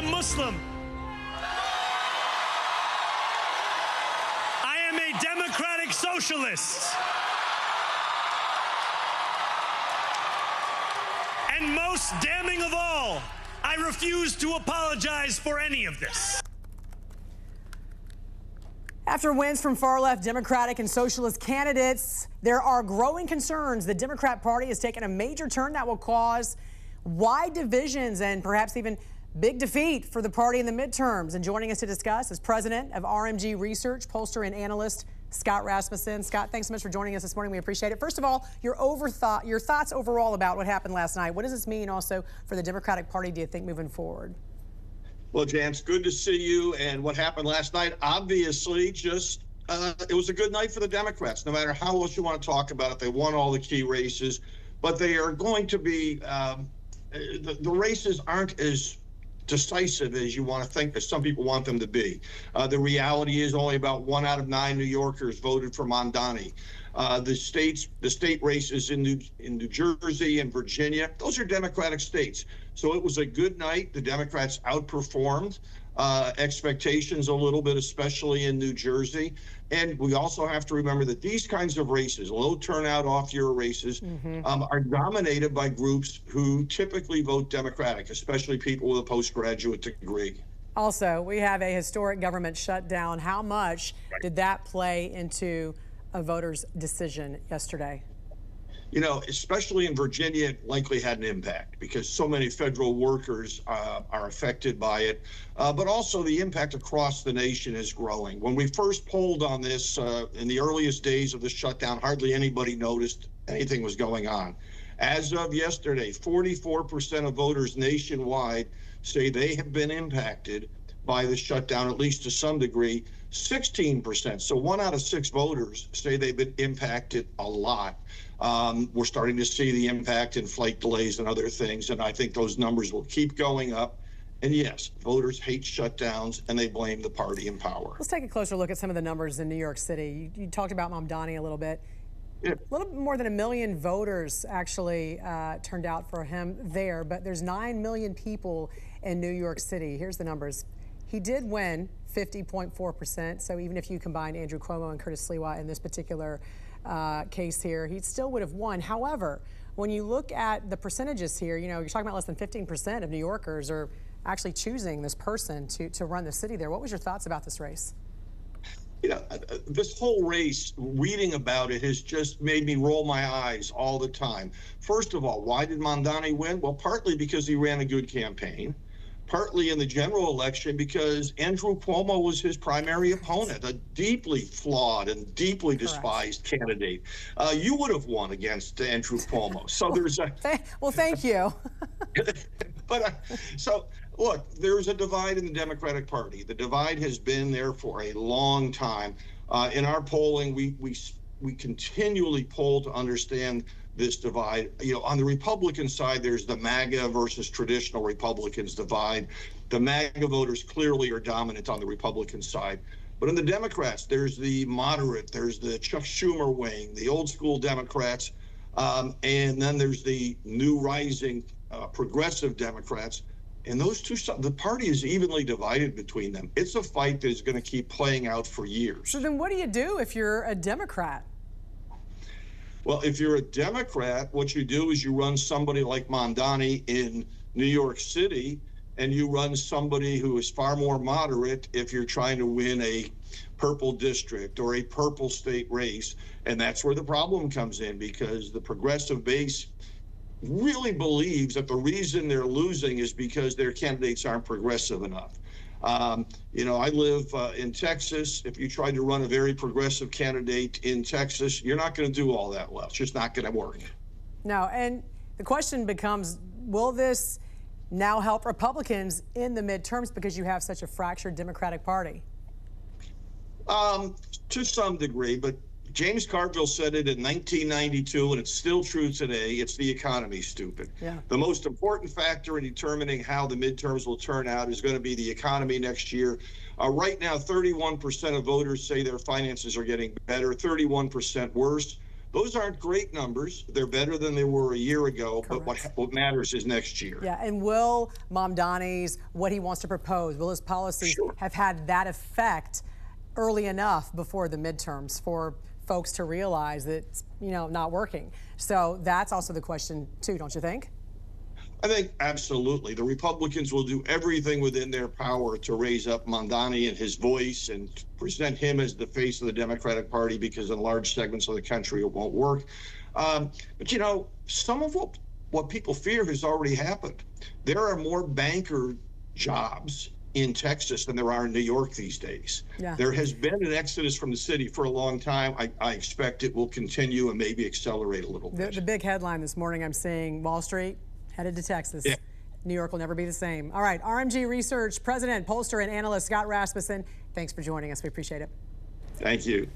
am Muslim. I am a democratic socialist. And most damning of all, I refuse to apologize for any of this. After wins from far-left Democratic and socialist candidates, there are growing concerns the Democrat Party has taken a major turn that will cause wide divisions and perhaps even big defeat for the party in the midterms. And joining us to discuss is president of RMG Research, pollster and analyst, Scott Rasmussen. Scott, thanks so much for joining us this morning. We appreciate it. First of all, your thoughts overall about what happened last night. What does this mean also for the Democratic Party, do you think, moving forward? Well, Jan, good to see you. And what happened last night, obviously, just it was a good night for the Democrats. No matter how else you want to talk about it, they won all the key races. But they are going to be, the races aren't as decisive as you want to think, as some people want them to be. The reality is only about 1 out of 9 New Yorkers voted for Mamdani. The state races in New Jersey and Virginia, those are Democratic states. So it was a good night. The Democrats outperformed expectations a little bit, especially in New Jersey. And we also have to remember that these kinds of races, low turnout off-year races, are dominated by groups who typically vote Democratic, especially people with a postgraduate degree. Also, we have a historic government shutdown. How much did that play into a voter's decision yesterday? You know, especially in Virginia, it likely had an impact because so many federal workers are affected by it. But also the impact across the nation is growing. When we first polled on this in the earliest days of the shutdown, hardly anybody noticed anything was going on. As of yesterday, 44% of voters nationwide say they have been impacted by the shutdown, at least to some degree. 16%, so 1 out of 6 voters say they've been impacted a lot. We're starting to see the impact in flight delays and other things, and I think those numbers will keep going up. And yes, voters hate shutdowns, and they blame the party in power. Let's take a closer look at some of the numbers in New York City. You talked about Mamdani a little bit. Yeah. A little bit more than 1 million voters actually turned out for him there, but there's 9 million people in New York City. Here's the numbers. He did win 50.4%, so even if you combine Andrew Cuomo and Curtis Sliwa in this particular case here, he still would have won. However, when you look at the percentages here, you know, you're talking about less than 15% of New Yorkers are actually choosing this person to run the city there. What was your thoughts about this race? You know, this whole race, reading about it has just made me roll my eyes all the time. First of all, why did Mamdani win? Well, partly because he ran a good campaign. Partly in the general election because Andrew Cuomo was his primary opponent, a deeply flawed and deeply despised candidate. You would have won against Andrew Cuomo. So there's a... Well, thank you. But so, look, there's a divide in the Democratic Party. The divide has been there for a long time. In our polling, we continually poll to understand this divide. You know, on the Republican side, there's the MAGA versus traditional Republicans divide. The MAGA voters clearly are dominant on the Republican side. But in the Democrats, there's the moderate, there's the Chuck Schumer wing, the old school Democrats, and then there's the new rising progressive Democrats. And those two, the party is evenly divided between them. It's a fight that is going to keep playing out for years. So then what do you do if you're a Democrat? Well, if you're a Democrat, what you do is you run somebody like Mamdani in New York City, and you run somebody who is far more moderate if you're trying to win a purple district or a purple state race. And that's where the problem comes in, because the progressive base really believes that the reason they're losing is because their candidates aren't progressive enough. You know, I live in Texas. If you try to run a very progressive candidate in Texas, you're not going to do all that well. It's just not going to work. No, and the question becomes, will this now help Republicans in the midterms because you have such a fractured Democratic Party? To some degree, but James Carville said it in 1992, and it's still true today. It's the economy, stupid. Yeah. The most important factor in determining how the midterms will turn out is going to be the economy next year. Right now, 31% of voters say their finances are getting better, 31% worse. those aren't great numbers. They're better than they were a year ago. Correct. But what matters is next year. Yeah, and will Mamdani's, what he wants to propose, will his policies have had that effect early enough before the midterms for folks to realize that it's, not working? So that's also the question too, don't you think? I think absolutely. The Republicans will do everything within their power to raise up Mamdani and his voice and present him as the face of the Democratic Party, because in large segments of the country it won't work. But some of what people fear has already happened. There are more banker jobs in Texas than there are in New York these days. Yeah. There has been an exodus from the city for a long time. I expect it will continue and maybe accelerate a little bit. The big headline this morning I'm seeing, Wall Street headed to Texas. Yeah. New York will never be the same. All right, RMG Research President, pollster, and analyst Scott Rasmussen, thanks for joining us. We appreciate it. Thank you.